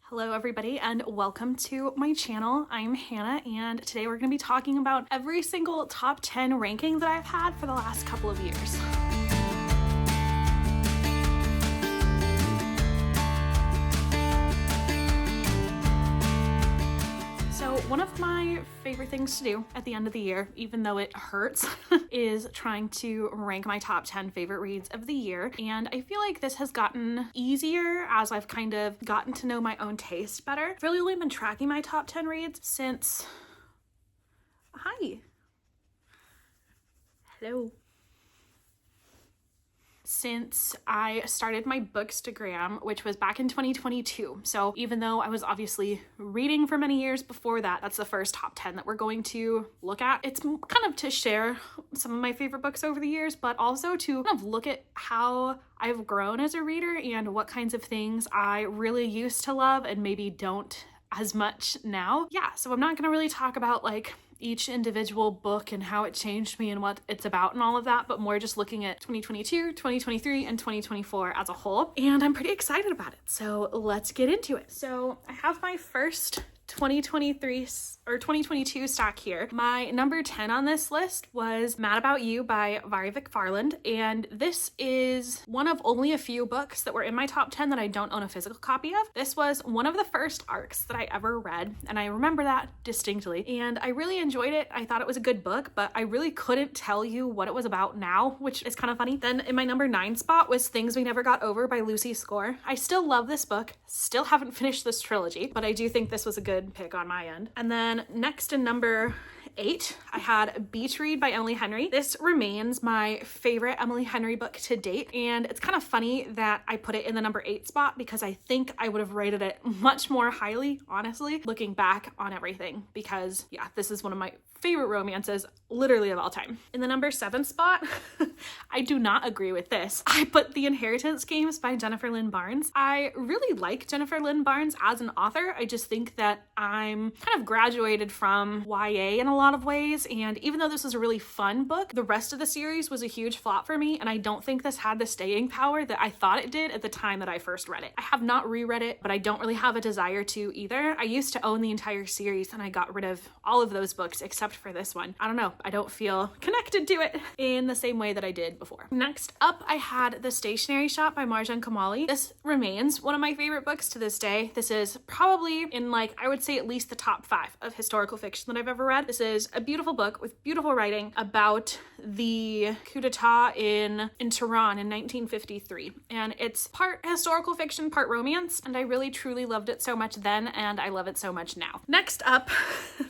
Hello everybody and welcome to my channel. I'm Hannah and today we're going to be talking about every single top 10 ranking that I've had for the last couple of years. One of my favorite things to do at the end of the year, even though it hurts, is trying to rank my top 10 favorite reads of the year. And I feel like this has gotten easier as I've kind of gotten to know my own taste better. I've really only been tracking my top 10 reads since... Hi. Hello. Since I started my Bookstagram, which was back in 2022. So even though I was obviously reading for many years before that, that's the first top 10 that we're going to look at. It's kind of to share some of my favorite books over the years, but also to kind of look at how I've grown as a reader and what kinds of things I really used to love and maybe don't as much now. Yeah, so I'm not gonna really talk about like each individual book and how it changed me and what it's about and all of that, but more just looking at 2022, 2023, and 2024 as a whole. And I'm pretty excited about it. So let's get into it. So I have my first 2023 or 2022 stack here. My number 10 on this list was Mad About You by Vari McFarland, and this is one of only a few books that were in my top 10 that I don't own a physical copy of. This was one of the first arcs that I ever read, and I remember that distinctly, and I really enjoyed it. I thought it was a good book, but I really couldn't tell you what it was about now, which is kind of funny. Then in my number 9 spot was Things We Never Got Over by Lucy Score. I still love this book, still haven't finished this trilogy, but I do think this was a good pick on my end. And then next in number 8, I had Beach Read by Emily Henry. This remains my favorite Emily Henry book to date, and it's kind of funny that I put it in the number 8 spot because I think I would have rated it much more highly, honestly, looking back on everything, because yeah, this is one of my favorite romances literally of all time. In the number 7 spot, I do not agree with this. I put The Inheritance Games by Jennifer Lynn Barnes. I really like Jennifer Lynn Barnes as an author. I just think that I'm kind of graduated from YA in a lot of ways, and even though this was a really fun book, the rest of the series was a huge flop for me, and I don't think this had the staying power that I thought it did at the time that I first read it. I have not reread it, but I don't really have a desire to either. I used to own the entire series and I got rid of all of those books except for this one. I don't know, I don't feel connected to it in the same way that I did before. Next up, I had The Stationery Shop by Marjan Kamali. This remains one of my favorite books to this day. This is probably in I would say at least the top 5 of historical fiction that I've ever read. This is a beautiful book with beautiful writing about the coup d'etat in Tehran in 1953. And it's part historical fiction, part romance, and I really truly loved it so much then, and I love it so much now. Next up,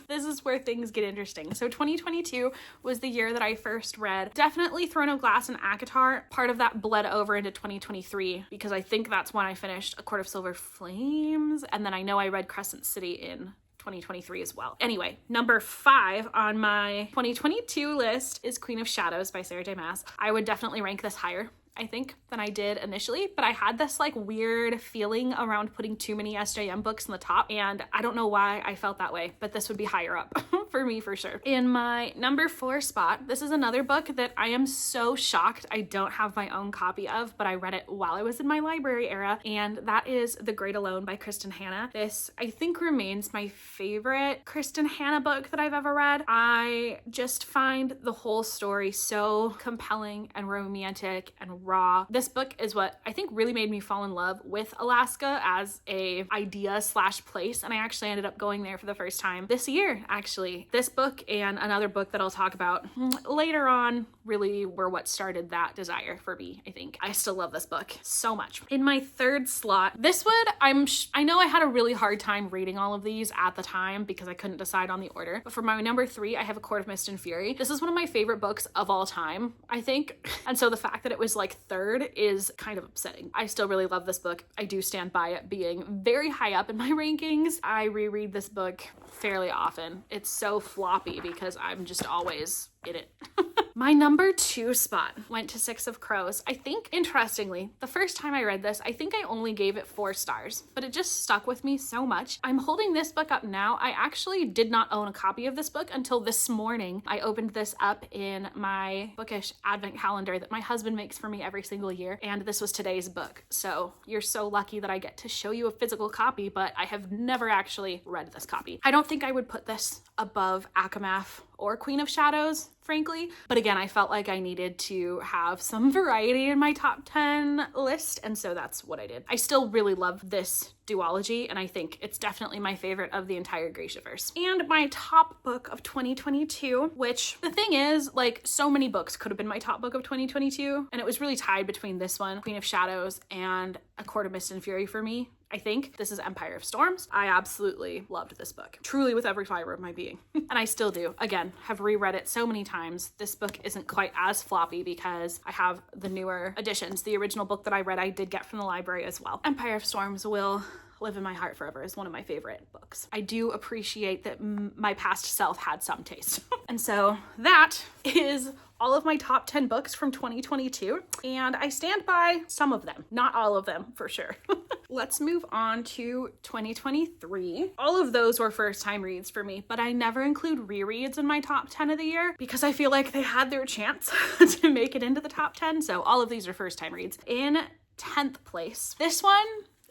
this is where things get interesting. So 2022 was the year that I first read definitely Throne of Glass and ACOTAR. Part of that bled over into 2023 because I think that's when I finished A Court of Silver Flames, and then I know I read Crescent City in 2023 as well. Anyway, number 5 on my 2022 list is Queen of Shadows by Sarah J. Maas. I would definitely rank this higher, I think, than I did initially, but I had this weird feeling around putting too many SJM books in the top, and I don't know why I felt that way, but this would be higher up for me for sure. In my number 4 spot, this is another book that I am so shocked I don't have my own copy of, but I read it while I was in my library era, and that is The Great Alone by Kristen Hanna. This, I think, remains my favorite Kristen Hanna book that I've ever read. I just find the whole story so compelling and romantic and raw. This book is what I think really made me fall in love with Alaska as a idea / place, and I actually ended up going there for the first time this year, actually. This book and another book that I'll talk about later on really were what started that desire for me, I think. I still love this book so much. In my 3rd slot, this would, I know I had a really hard time reading all of these at the time because I couldn't decide on the order, but for my number 3, I have A Court of Mist and Fury. This is one of my favorite books of all time, I think, and so the fact that it was 3rd is kind of upsetting. I still really love this book. I do stand by it being very high up in my rankings. I reread this book fairly often. It's so floppy because I'm just always in it. My number 2 spot went to Six of Crows. I think, interestingly, the first time I read this, I think I only gave it 4 stars, but it just stuck with me so much. I'm holding this book up now. I actually did not own a copy of this book until this morning. I opened this up in my bookish advent calendar that my husband makes for me every single year, and this was today's book. So you're so lucky that I get to show you a physical copy, but I have never actually read this copy. I don't think I would put this above ACOMAF or Queen of Shadows, frankly. But again, I felt like I needed to have some variety in my top 10 list, and so that's what I did. I still really love this duology, and I think it's definitely my favorite of the entire Grishaverse. And my top book of 2022, which the thing is, like, so many books could have been my top book of 2022, and it was really tied between this one, Queen of Shadows, and A Court of Mist and Fury for me. I think this is Empire of Storms. I absolutely loved this book, truly with every fiber of my being. And I still do. Again, have reread it so many times. This book isn't quite as floppy because I have the newer editions. The original book that I read, I did get from the library as well. Empire of Storms will live in my heart forever as one of my favorite books. I do appreciate that my past self had some taste. And so that is all of my top 10 books from 2022, and I stand by some of them, not all of them for sure. Let's move on to 2023. All of those were first time reads for me, but I never include rereads in my top 10 of the year because I feel like they had their chance to make it into the top 10. So all of these are first time reads. In 10th place, this one,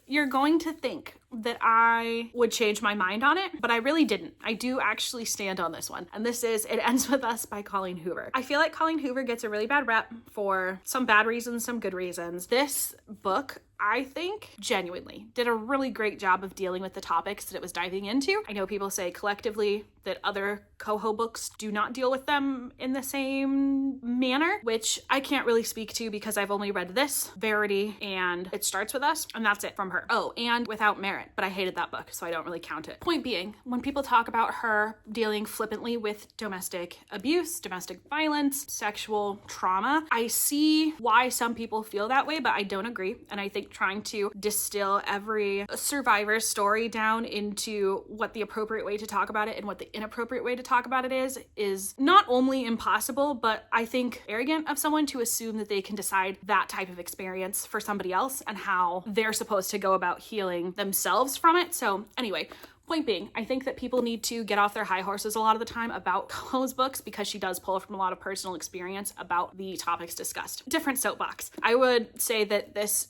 you're going to think that I would change my mind on it, but I really didn't. I do actually stand on this one. And this is It Ends With Us by Colleen Hoover. I feel like Colleen Hoover gets a really bad rep for some bad reasons, some good reasons. This book, I think, genuinely did a really great job of dealing with the topics that it was diving into. I know people say collectively that other Coho books do not deal with them in the same manner, which I can't really speak to because I've only read this, Verity, and It Starts With Us, and that's it from her. Oh, and Without Merit, but I hated that book, so I don't really count it. Point being, when people talk about her dealing flippantly with domestic abuse, domestic violence, sexual trauma, I see why some people feel that way, but I don't agree. And I think trying to distill every survivor's story down into what the appropriate way to talk about it and what the inappropriate way to talk about it is not only impossible, but I think arrogant of someone to assume that they can decide that type of experience for somebody else and how they're supposed to go about healing themselves from it. So anyway, point being, I think that people need to get off their high horses a lot of the time about Coho's books because she does pull from a lot of personal experience about the topics discussed. Different soapbox. I would say that this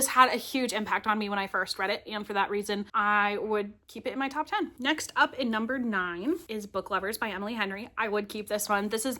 had a huge impact on me when I first read it, and for that reason, I would keep it in my top 10. Next up in number 9 is Book Lovers by Emily Henry. I would keep this one. This is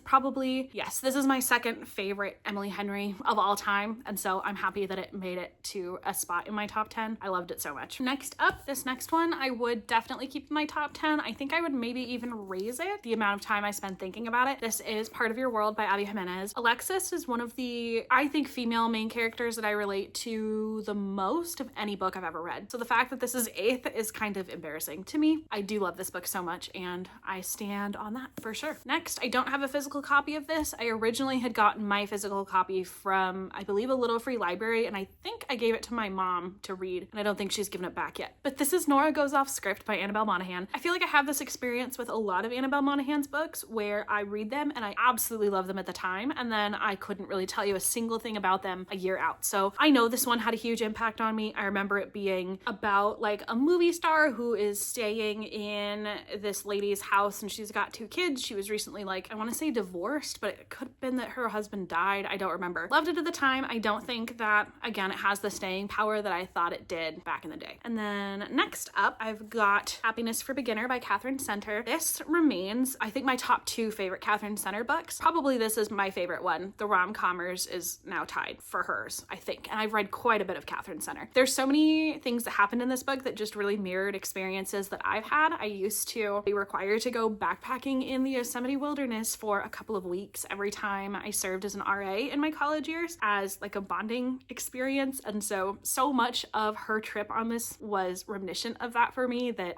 my second favorite Emily Henry of all time, and so I'm happy that it made it to a spot in my top 10. I loved it so much. Next up, this next one, I would definitely keep in my top 10. I think I would maybe even raise it, the amount of time I spend thinking about it. This is Part of Your World by Abby Jimenez. Alexis is one of the, I think, female main characters that I relate to the most of any book I've ever read. So the fact that this is 8th is kind of embarrassing to me. I do love this book so much, and I stand on that for sure. Next, I don't have a physical copy of this. I originally had gotten my physical copy from, I believe, a Little Free Library, and I think I gave it to my mom to read, and I don't think she's given it back yet. But this is Nora Goes Off Script by Annabelle Monaghan. I feel like I have this experience with a lot of Annabelle Monaghan's books where I read them and I absolutely love them at the time, and then I couldn't really tell you a single thing about them a year out. So I know this one had a huge impact on me. I remember it being about like a movie star who is staying in this lady's house and she's got 2 kids. She was recently, like, I want to say divorced, but it could have been that her husband died. I don't remember. Loved it at the time. I don't think that, again, it has the staying power that I thought it did back in the day. And then next up, I've got Happiness for Beginner by Catherine Center. This remains, I think, my top 2 favorite Catherine Center books. Probably this is my favorite one. The Rom-Commers is now tied for hers, I think. And I've read quite a bit of Catherine Center. There's so many things that happened in this book that just really mirrored experiences that I've had. I used to be required to go backpacking in the Yosemite wilderness for a couple of weeks every time I served as an RA in my college years as like a bonding experience. And so much of her trip on this was reminiscent of that for me. me that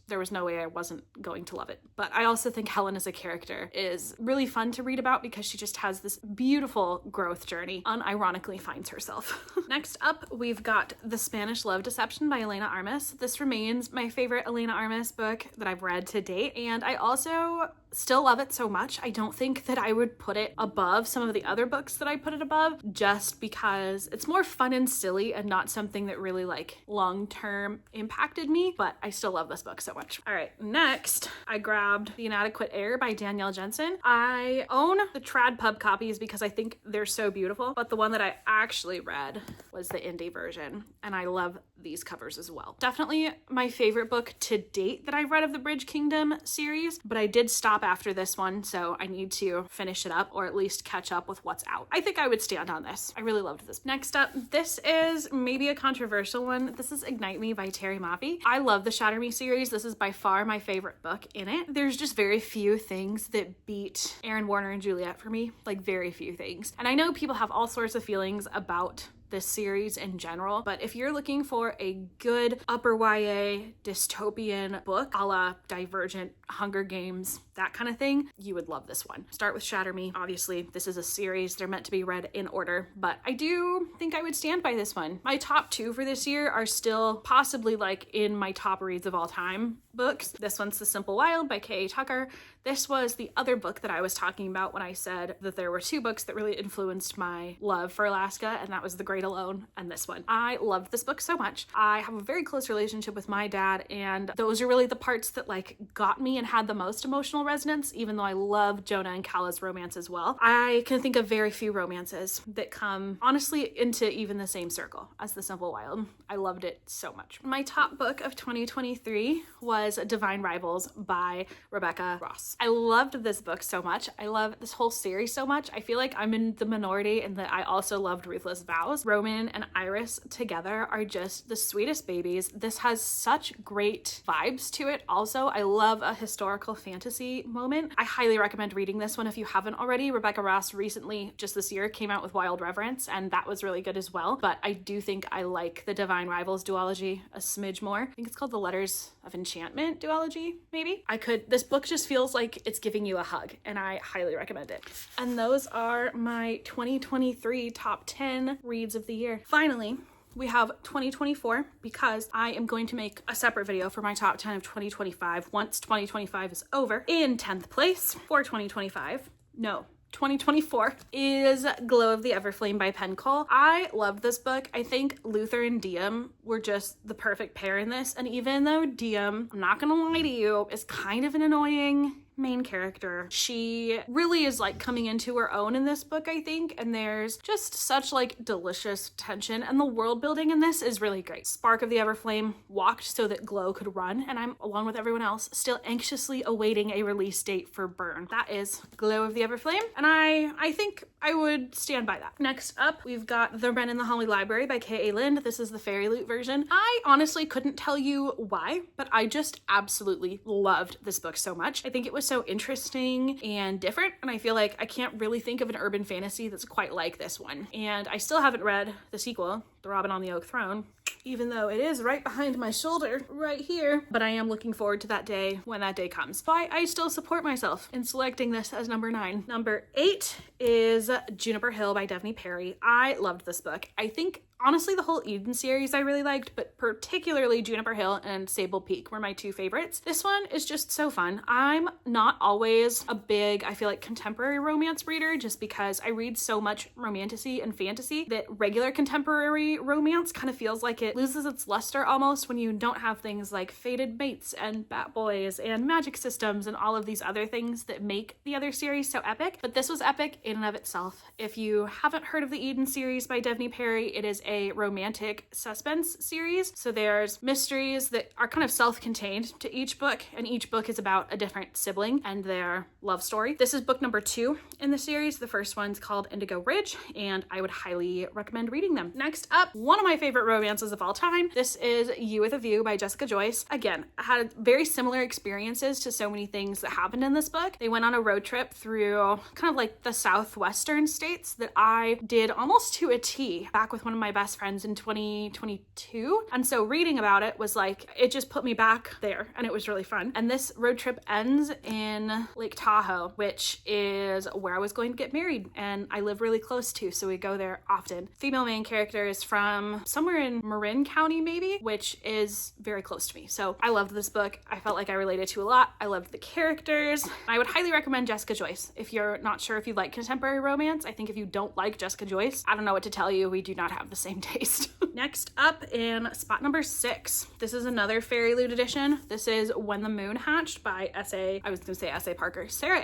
there was no way I wasn't going to love it. But I also think Helen as a character is really fun to read about because she just has this beautiful growth journey, unironically finds herself. Next up, we've got The Spanish Love Deception by Elena Armas. This remains my favorite Elena Armas book that I've read to date, and I also still love it so much. I don't think that I would put it above some of the other books that I put it above, just because it's more fun and silly and not something that really like long-term impacted me, but I still love this book so much. All right, next I grabbed The Inadequate Heir by Danielle Jensen. I own the trad pub copies because I think they're so beautiful, but the one that I actually read was the indie version, and I love these covers as well. Definitely my favorite book to date that I've read of the Bridge Kingdom series, but I did stop after this one, so I need to finish it up or at least catch up with what's out. I think I would stand on this. I really loved this. Next up, this is maybe a controversial one. This is Ignite Me by Terry Mappy. I love the Shatter Me series. This is by far my favorite book in it. There's just very few things that beat Aaron Warner and Juliet for me, like very few things. And I know people have all sorts of feelings about this series in general, but if you're looking for a good upper YA dystopian book a la Divergent, Hunger Games, that kind of thing, you would love this one. Start with Shatter Me. Obviously, this is a series. They're meant to be read in order, but I do think I would stand by this one. My top two for this year are still possibly like in my top reads of all time books. This one's The Simple Wild by K.A. Tucker. This was the other book that I was talking about when I said that there were two books that really influenced my love for Alaska, and that was The Great Alone and this one. I loved this book so much. I have a very close relationship with my dad, and those are really the parts that like got me and had the most emotional resonance, even though I love Jonah and Kalla's romance as well. I can think of very few romances that come honestly into even the same circle as The Simple Wild. I loved it so much. My top book of 2023 was Divine Rivals by Rebecca Ross. I loved this book so much. I love this whole series so much. I feel like I'm in the minority in that I also loved Ruthless Vows. Roman and Iris together are just the sweetest babies. This has such great vibes to it. Also, I love a historical fantasy moment. I highly recommend reading this one if you haven't already. Rebecca Ross recently, just this year, came out with Wild Reverence, and that was really good as well. But I do think I like the Divine Rivals duology a smidge more. I think it's called the Letters of Enchantment duology, maybe? This book just feels like it's giving you a hug, and I highly recommend it. And those are my 2023 top 10 reads of the year. Finally, we have 2024 because I am going to make a separate video for my top 10 of 2025 once 2025 is over. In 10th place for 2024 is Glow of the Everflame by Penn Cole. I loved this book. I think Luther and Diem were just the perfect pair in this. And even though Diem, I'm not gonna lie to you, is kind of an annoying main character, she really is like coming into her own in this book, I think, and there's just such like delicious tension, and the world building in this is really great. Spark of the Everflame walked so that Glow could run, and I'm, along with everyone else, still anxiously awaiting a release date for Burn. That is Glow of the Everflame, and I think I would stand by that. Next up, we've got The Wren in the Holly Library by K.A. Lind. This is the Fairy Loot version. I honestly couldn't tell you why, but I just absolutely loved this book so much. I think it was so interesting and different, and I feel like I can't really think of an urban fantasy that's quite like this one. And I still haven't read the sequel, The Robin on the Oak Throne, even though it is right behind my shoulder right here, but I am looking forward to that day when that day comes. So I still support myself in selecting this as number 9. Number 8 is Juniper Hill by Devney Perry. I loved this book. I think honestly, the whole Eden series I really liked, but particularly Juniper Hill and Sable Peak were my two favorites. This one is just so fun. I'm not always a big, I feel like, contemporary romance reader, just because I read so much romantasy and fantasy that regular contemporary romance kind of feels like it loses its luster almost when you don't have things like Fated Mates and Bat Boys and Magic Systems and all of these other things that make the other series so epic. But this was epic in and of itself. If you haven't heard of the Eden series by Devney Perry, it is a romantic suspense series. So there's mysteries that are kind of self-contained to each book, and each book is about a different sibling and their love story. This is book number 2 in the series. The first one's called Indigo Ridge, and I would highly recommend reading them. Next up, one of my favorite romances of all time. This is You with a View by Jessica Joyce. Again, I had very similar experiences to so many things that happened in this book. They went on a road trip through kind of like the southwestern states that I did almost to a T back with one of my best best friends in 2022. And so reading about it was like, it just put me back there and it was really fun. And this road trip ends in Lake Tahoe, which is where I was going to get married and I live really close to, so we go there often. Female main character is from somewhere in Marin County maybe, which is very close to me. So I loved this book. I felt like I related to a lot. I loved the characters. I would highly recommend Jessica Joyce. If you're not sure if you like contemporary romance, I think if you don't like Jessica Joyce, I don't know what to tell you. We do not have the same taste. Next up in spot number 6, this is another Fairy Loot edition. This is When the Moon Hatched by Sarah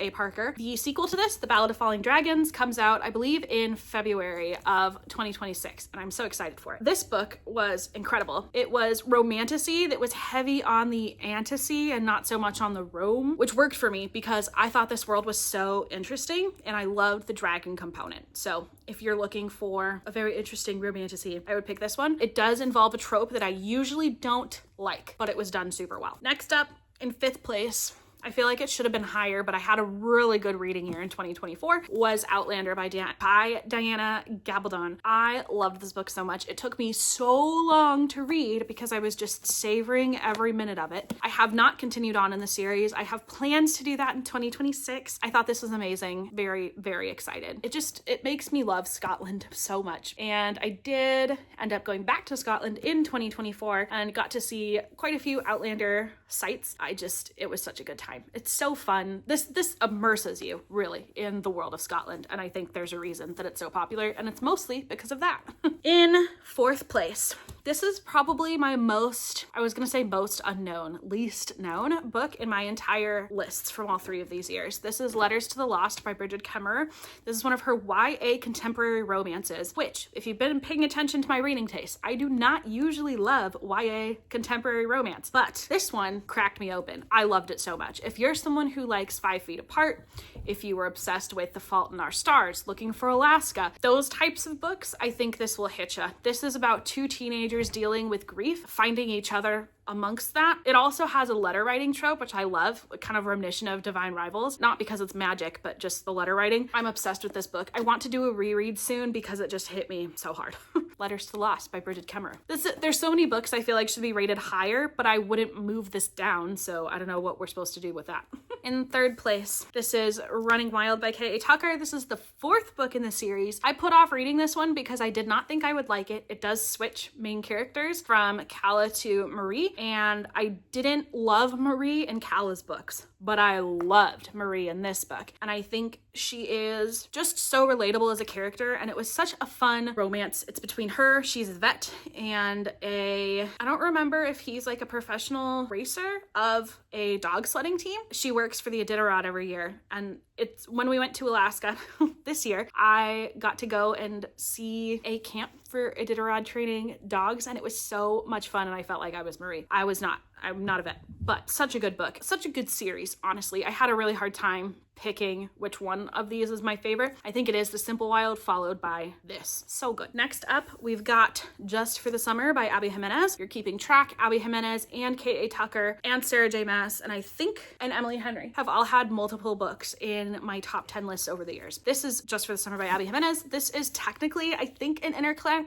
A. Parker. The sequel to this, The Ballad of Falling Dragons, comes out, I believe, in February of 2026, and I'm so excited for it. This book was incredible. It was romantasy that was heavy on the fantasy and not so much on the Rome, which worked for me because I thought this world was so interesting and I loved the dragon component. So if you're looking for a very interesting romantasy, I would pick this one. It does involve a trope that I usually don't like, but it was done super well. Next up, in 5th place, I feel like it should have been higher, but I had a really good reading year in 2024, was Outlander by Diana Gabaldon. I loved this book so much. It took me so long to read because I was just savoring every minute of it. I have not continued on in the series. I have plans to do that in 2026. I thought this was amazing. Very, very excited. It makes me love Scotland so much. And I did end up going back to Scotland in 2024 and got to see quite a few Outlander sites. It was such a good time. It's so fun. This immerses you really in the world of Scotland, and I think there's a reason that it's so popular, and it's mostly because of that. In 4th place, this is probably my most unknown, least known book in my entire lists from all 3 of these years. This is Letters to the Lost by Brigid Kemmerer. This is one of her YA contemporary romances, which, if you've been paying attention to my reading taste, I do not usually love YA contemporary romance, but this one cracked me open. I loved it so much. If you're someone who likes 5 Feet Apart, if you were obsessed with The Fault in Our Stars, Looking for Alaska, those types of books, I think this will hit you. This is about 2 teenagers dealing with grief, finding each other amongst that. It also has a letter writing trope, which I love, kind of reminiscent of Divine Rivals, not because it's magic, but just the letter writing. I'm obsessed with this book. I want to do a reread soon because it just hit me so hard. Letters to the Lost by Brigid Kemmerer. There's so many books I feel like should be rated higher, but I wouldn't move this down, so I don't know what we're supposed to do with that. In 3rd place, this is Running Wild by K.A. Tucker. This is the 4th book in the series. I put off reading this one because I did not think I would like it. It does switch main characters from Calla to Marie, and I didn't love Marie in Calla's books, but I loved Marie in this book. And I think she is just so relatable as a character, and it was such a fun romance. It's between her, she's a vet, and I don't remember if he's like a professional racer of a dog sledding team. She works for the Iditarod every year, and it's when we went to Alaska this year, I got to go and see a camp for Iditarod training dogs, and it was so much fun, and I felt like I was Marie. I'm not a vet, but such a good book, such a good series, honestly. I had a really hard time picking which one of these is my favorite. I think it is The Simple Wild, followed by this. So good. Next up, we've got Just for the Summer by Abby Jimenez. You're keeping track. Abby Jimenez and K.A. Tucker and Sarah J. Maas and Emily Henry have all had multiple books in my top 10 lists over the years. This is Just for the Summer by Abby Jimenez. This is technically, I think, an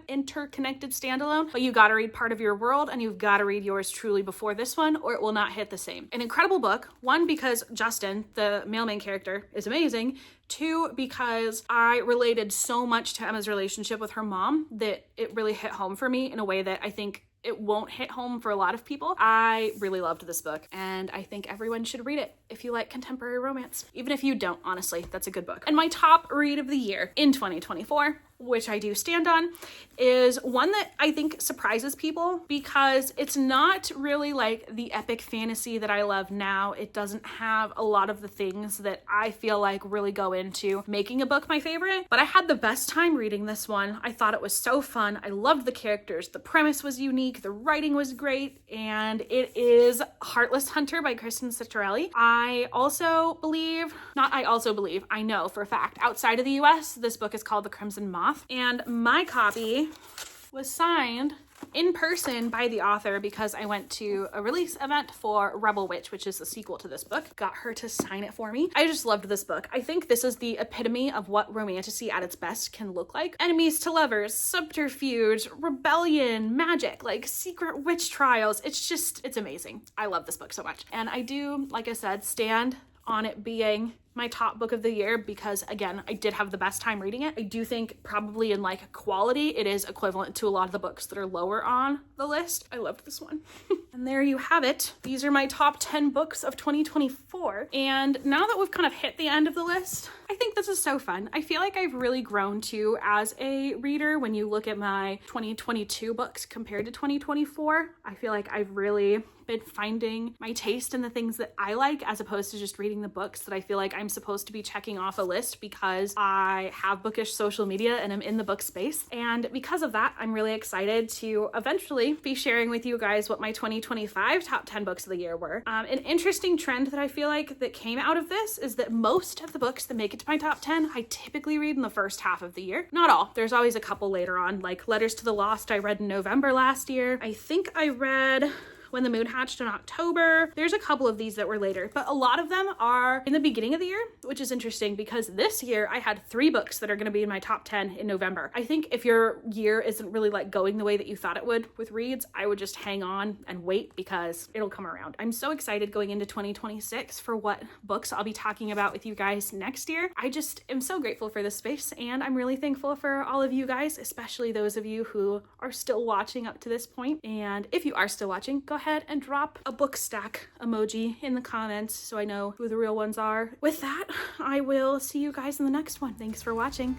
interconnected standalone, but you gotta read Part of Your World and you've gotta read yours truly before this one, or it will not hit the same. An incredible book. One, because Justin, the male main character, is amazing. 2, because I related so much to Emma's relationship with her mom that it really hit home for me in a way that I think it won't hit home for a lot of people. I really loved this book, and I think everyone should read it if you like contemporary romance. Even if you don't, honestly, that's a good book. And my top read of the year in 2024, which I do stand on, is one that I think surprises people because it's not really like the epic fantasy that I love now. It doesn't have a lot of the things that I feel like really go into making a book my favorite, but I had the best time reading this one. I thought it was so fun. I loved the characters. The premise was unique. The writing was great, and it is Heartless Hunter by Kristen Ciccarelli. I know for a fact, outside of the US, this book is called The Crimson Moth, and my copy was signed in person by the author because I went to a release event for Rebel Witch, which is the sequel to this book. Got her to sign it for me. I just loved this book. I think this is the epitome of what romantasy at its best can look like. Enemies to lovers, subterfuge, rebellion, magic, like secret witch trials. It's amazing. I love this book so much. And I do, like I said, stand on it being my top book of the year because, again, I did have the best time reading it. I do think probably in like quality, it is equivalent to a lot of the books that are lower on the list. I loved this one. And there you have it. These are my top 10 books of 2024. And now that we've kind of hit the end of the list, I think this is so fun. I feel like I've really grown too as a reader. When you look at my 2022 books compared to 2024, I feel like I've really been finding my taste in the things that I like as opposed to just reading the books that I feel like I'm supposed to be checking off a list because I have bookish social media and I'm in the book space. And because of that, I'm really excited to eventually be sharing with you guys what my 2025 top 10 books of the year were. An interesting trend that I feel like that came out of this is that most of the books that make it to my top 10, I typically read in the first half of the year. Not all. There's always a couple later on, like Letters to the Lost I read in November last year. I think I read When the Moon Hatched in October. There's a couple of these that were later, but a lot of them are in the beginning of the year, which is interesting because this year I had 3 books that are going to be in my top 10 in November. I think if your year isn't really like going the way that you thought it would with reads, I would just hang on and wait because it'll come around. I'm so excited going into 2026 for what books I'll be talking about with you guys next year. I just am so grateful for this space and I'm really thankful for all of you guys, especially those of you who are still watching up to this point. And if you are still watching, go ahead and drop a book stack emoji in the comments so I know who the real ones are. With that, I will see you guys in the next one. Thanks for watching.